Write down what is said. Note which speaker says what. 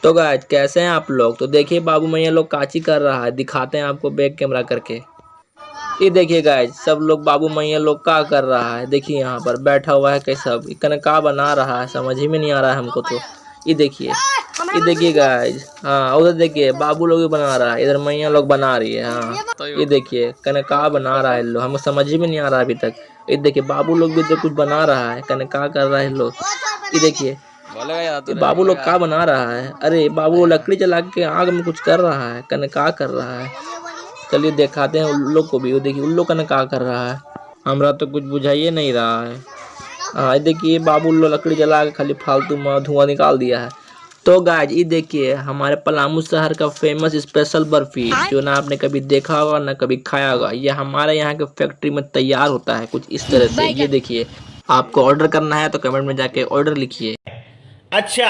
Speaker 1: तो गाइस कैसे हैं आप लोग। तो देखिए बाबू मैया लोग काची कर रहा है, दिखाते हैं आपको बैक कैमरा करके। ये देखिए गाइस सब लोग बाबू मैया लोग का कर रहा है। देखिए यहाँ पर बैठा हुआ है कैसा इकने का बना रहा है, समझ ही में नहीं आ रहा है हमको। तो ये देखिए गाइस, हाँ उधर देखिए बाबू लोग भी बना रहा है, इधर मैया लोग बना रही है। हाँ ये देखिए कने का बना रहा है लोग, हमको समझ ही में नहीं आ रहा अभी तक। ये देखिए बाबू लोग भी तो कुछ बना रहा है, कने का कर रहा है लोग। ये देखिए ये बाबू लोग का बना रहा है। अरे बाबू लकड़ी जला के आग में कुछ कर रहा है, कने का कर रहा है। चलिए दिखाते हैं उन लोग को भी। वो देखिए उन लोग कने का कर रहा है, हमरा तो कुछ बुझाइए नहीं रहा है। हाँ देखिए बाबू लोग लकड़ी जला के खाली फालतू में धुआं निकाल दिया है। तो गाइज ये देखिए हमारे पलामू शहर का फेमस स्पेशल बर्फी, जो ना आपने कभी देखा होगा ना कभी खाया होगा। ये हमारे यहाँ के फैक्ट्री में तैयार होता है कुछ इस तरह से। ये देखिए आपको ऑर्डर करना है तो कमेंट में जाके ऑर्डर लिखिए।
Speaker 2: अच्छा